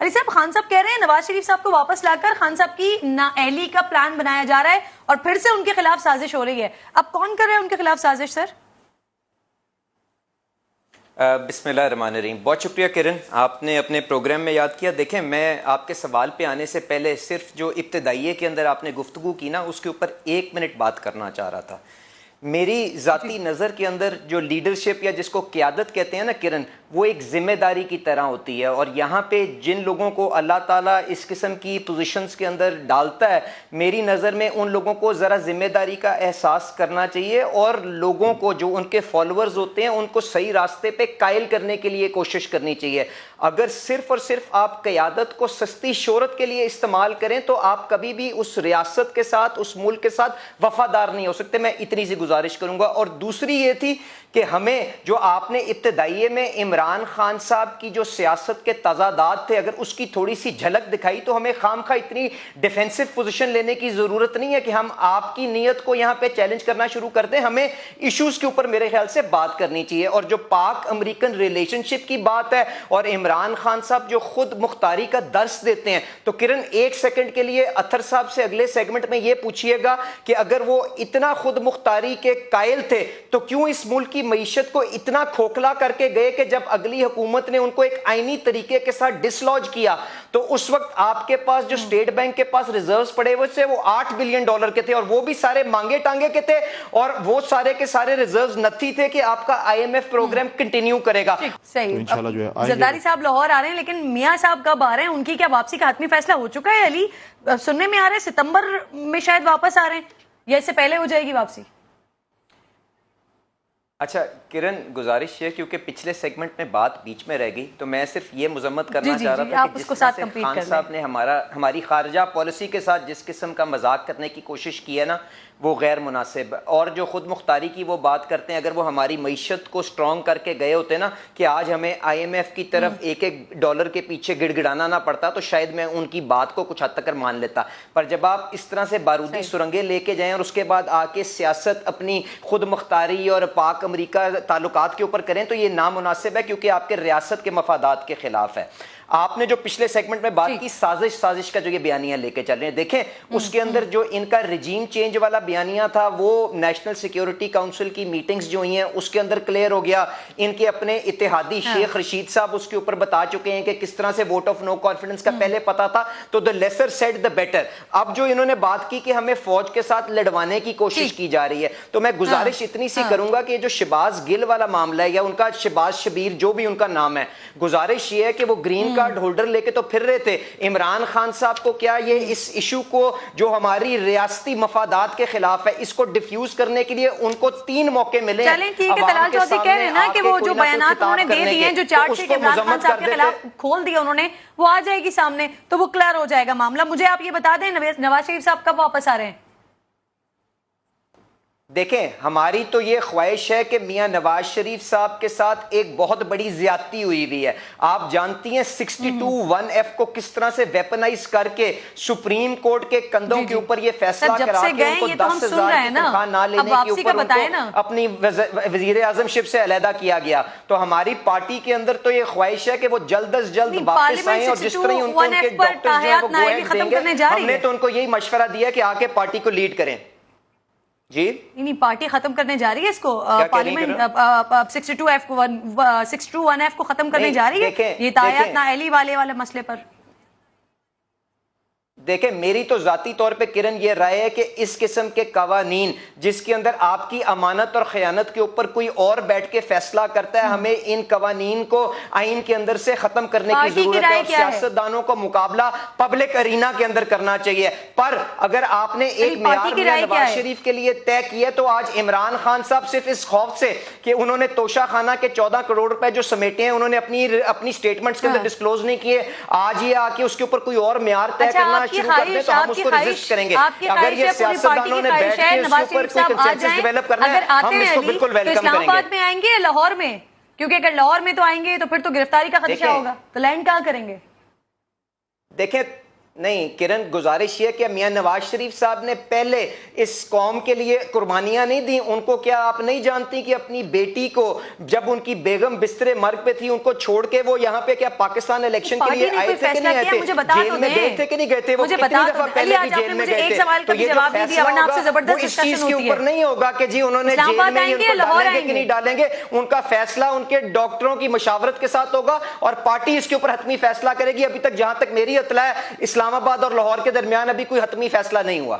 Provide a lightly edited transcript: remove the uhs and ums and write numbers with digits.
علی صاحب، خان صاحب کہہ رہے ہیں نواز شریف صاحب کو واپس لا کر خان صاحب کی نااہلی کا پلان بنایا جا رہا ہے اور پھر سے ان کے خلاف سازش ہو رہی ہے. اب کون کر رہا ہے ان کے خلاف سازش سر؟ بسم اللہ الرحمن الرحیم. بہت شکریہ کرن، آپ نے اپنے پروگرام میں یاد کیا. دیکھیں، میں آپ کے سوال پہ آنے سے پہلے صرف جو ابتدائیے کے اندر آپ نے گفتگو کی نا، اس کے اوپر 1 منٹ بات کرنا چاہ رہا تھا. میری ذاتی نظر کے اندر جو لیڈرشپ یا جس کو قیادت کہتے ہیں نا کرن، وہ ایک ذمہ داری کی طرح ہوتی ہے. اور یہاں پہ جن لوگوں کو اللہ تعالیٰ اس قسم کی پوزیشنز کے اندر ڈالتا ہے، میری نظر میں ان لوگوں کو ذرا ذمہ داری کا احساس کرنا چاہیے اور لوگوں کو جو ان کے فالوورز ہوتے ہیں ان کو صحیح راستے پہ قائل کرنے کے لیے کوشش کرنی چاہیے. اگر صرف اور صرف آپ قیادت کو سستی شہرت کے لیے استعمال کریں تو آپ کبھی بھی اس ریاست کے ساتھ، اس ملک کے ساتھ وفادار نہیں ہو سکتے. میں اتنی سی گزارش کروں گا. اور دوسری یہ تھی کہ ہمیں جو آپ نے ابتدائیے میں عمران خان صاحب کی جو سیاست کے تضادات تھے، اگر اس کی تھوڑی سی جھلک دکھائی تو ہمیں خامخواہ اتنی ڈیفینسو پوزیشن لینے کی ضرورت نہیں ہے کہ ہم آپ کی نیت کو یہاں پہ چیلنج کرنا شروع کر دیں. ہمیں ایشوز کے اوپر میرے خیال سے بات کرنی چاہیے. اور جو پاک امریکن ریلیشن شپ کی بات ہے اور عمران خان صاحب جو خود مختاری کا درس دیتے ہیں، تو کرن 1 سیکنڈ کے لیے اطہر صاحب سے اگلے سیگمنٹ میں یہ پوچھئے گا کہ اگر وہ اتنا خود مختاری کے قائل تھے تو کیوں اس ملک کی معیشت کو اتنا کھوکھلا کر کے گئے کہ جب اگلی حکومت نے ان کو ایک آئینی طریقے کے ساتھ ڈسلوج کیا تو اس وقت آپ کے پاس جو اسٹیٹ بینک کے پاس ریزروز پڑے ہوئے تھے وہ $8 بلین کے تھے، اور وہ بھی سارے مانگے ٹانگے کے تھے، اور وہ سارے کے سارے ریزروز نتھی تھے کہ آپ کا IMF پروگرام کنٹینیو کرے گا. صحیح. زرداری صاحب لاہور آ رہے ہیں، لیکن میاں صاحب کب آ رہے ہیں؟ ان کی کیا واپسی کا حتمی فیصلہ ہو چکا ہے؟ علی سننے میں آ رہا ہے ستمبر میں شاید واپس آ رہے ہیں، یا اس سے پہلے ہو جائے گی واپسی؟ اچھا کرن، گزارش ہے کیونکہ پچھلے سیگمنٹ میں بات بیچ میں رہ گئی تو میں صرف یہ مذمت کرنا چاہ رہا تھا کہ جس طرح سے خان صاحب نے ہماری خارجہ پالیسی کے ساتھ جس قسم کا مذاق کرنے کی کوشش کی ہے نا، وہ غیر مناسب. اور جو خود مختاری کی وہ بات کرتے ہیں، اگر وہ ہماری معیشت کو سٹرونگ کر کے گئے ہوتے نا کہ آج ہمیں IMF کی طرف $1 کے پیچھے گڑ گڑانا نہ پڑتا تو شاید میں ان کی بات کو کچھ حد تک مان لیتا. پر جب آپ اس طرح سے بارودی سرنگیں لے کے جائیں اور اس کے بعد آ کے سیاست اپنی خود مختاری اور پاک امریکہ تعلقات کے اوپر کریں تو یہ نامناسب ہے، کیونکہ آپ کے ریاست کے مفادات کے خلاف ہے. آپ نے جو پچھلے سیگمنٹ میں بات کی سازش کا جو یہ بیانیہ لے کے چل رہے ہیں، دیکھیں اس کے اندر جو ان کا رجیم چینج والا بیانیہ تھا وہ نیشنل سیکیورٹی کاؤنسل کی میٹنگز جو ہوئی ہیں اس کے اندر کلیئر ہو گیا. ان کے اپنے اتحادی شیخ رشید صاحب اس کے اوپر بتا چکے ہیں کہ کس طرح سے ووٹ آف نو کانفیڈنس کا پہلے پتا تھا تو the lesser said the better. اب جو انہوں نے بات کی کہ ہمیں فوج کے ساتھ لڑوانے کی کوشش کی جا رہی ہے، تو میں گزارش اتنی سی کروں گا کہ جو شہباز گل والا معاملہ ہے یا ان کا شہباز شبیر جو بھی ان کا نام ہے، گزارش یہ ہے کہ وہ گرین کارڈ ہولڈر لے کے تو پھر رہے تھے. عمران خان صاحب کو کیا یہ اس ایشو کو جو ہماری ریاستی مفادات کے خلاف ہے اس کو ڈیفیوز کرنے کے لیے ان کو 3 موقع ملے. چلیں ٹھیک ہے، طلال چودھری کہہ رہے ہیں نا کہ وہ جو بیانات انہوں نے دے دیے ہیں، جو چارٹ شیٹ عمران خان صاحب کے خلاف کھول دیا انہوں نے، وہ آ جائے گی سامنے تو وہ کلیئر ہو جائے گا معاملہ. مجھے آپ یہ بتا دیں نواز شریف صاحب کب واپس آ رہے ہیں؟ دیکھیں، ہماری تو یہ خواہش ہے کہ میاں نواز شریف صاحب کے ساتھ ایک بہت بڑی زیادتی ہوئی ہے. آپ جانتی ہیں 62(1)(f) کو کس طرح سے ویپنائز کر کے سپریم کورٹ کے کندھوں کے اوپر یہ فیصلہ کرا کے ان کو 10,000 کی تنخواہ نہ لینے کے اوپر ان کو اپنی وزیر اعظم شپ سے علیحدہ کیا گیا. تو ہماری پارٹی کے اندر تو یہ خواہش ہے کہ وہ جلد از جلد واپس آئیں، اور جس طرح ان کو ان کے ڈاکٹرز جو ہیں وہ گو ہیڈ دیں گے. ہم نے تو ان کو یہی مشورہ دیا کہ آ کے پارٹی کو لیڈ کریں. جی نہیں، پارٹی ختم کرنے جا رہی ہے اس کو، پارلیمنٹ 62(1)(f) کو ختم کرنے جا رہی ہے یہ تایات نااہلی والے مسئلے پر. دیکھیں، میری تو ذاتی طور پہ کرن یہ رائے ہے کہ اس قسم کے قوانین جس کے اندر آپ کی امانت اور خیانت کے اوپر کوئی اور بیٹھ کے فیصلہ کرتا ہے، ہمیں ان قوانین کو آئین کے اندر سے ختم کرنے کی ضرورت ہے، اور سیاستدانوں کو مقابلہ پبلک ارینا کے اندر کرنا چاہیے. پر اگر آپ نے ایک معیار میاں نواز شریف کے لیے طے کیا تو آج عمران خان صاحب صرف اس خوف سے کہ انہوں نے توشہ خانہ کے 14 کروڑ روپے جو سمیٹے ہیں انہوں نے اپنی سٹیٹمنٹس کے اندر ڈسکلوز نہیں کیے، آج یہ آ کے اس کے اوپر کوئی اور معیار طے کرنا شروع کر دیں تو ہم اس کو ریزسٹ کریں گے. اگر یہ سیاستدانوں نے بیٹھ کے اس کے اوپر کوئی کنسنسس ڈیولپ کرنا ہے ہم اس کو بالکل ویلکم کریں گے. اسلام آباد میں آئیں گے یا لاہور میں؟ کیونکہ اگر لاہور میں تو آئیں گے تو پھر تو گرفتاری کا خدشہ ہوگا، تو لینڈ کہاں کریں گے؟ دیکھیں نہیں کرن، گزارش یہ کہ میاں نواز شریف صاحب نے پہلے اس قوم کے لیے قربانیاں نہیں دی. ان کو کیا آپ نہیں جانتی کہ اپنی بیٹی کو جب ان کی بیگم بستر مرگ پہ تھی ان کو چھوڑ کے وہ یہاں پہ کیا پاکستان الیکشن کے لیے آئے تھے کہ نہیں آئے تھے؟ جیل میں گئے تھے کہ نہیں گئے تھے؟ وہ کتنی دفعہ پہلے بھی جیل میں گئے تھے. تو یہ جو فیصلہ ہوگا وہ اس چیز کے اوپر نہیں ہوگا کہ جی انہوں نے جیل میں ان کو ڈالیں گے کہ نہیں ڈالیں گے. ان کا فیصلہ ان کے ڈاکٹروں کی مشاورت کے ساتھ ہوگا اور پارٹی اس کے اوپر حتمی فیصلہ کرے گی. ابھی تک جہاں تک میری اطلاع ہے اسلام آباد اور لاہور کے درمیان ابھی کوئی حتمی فیصلہ نہیں ہوا.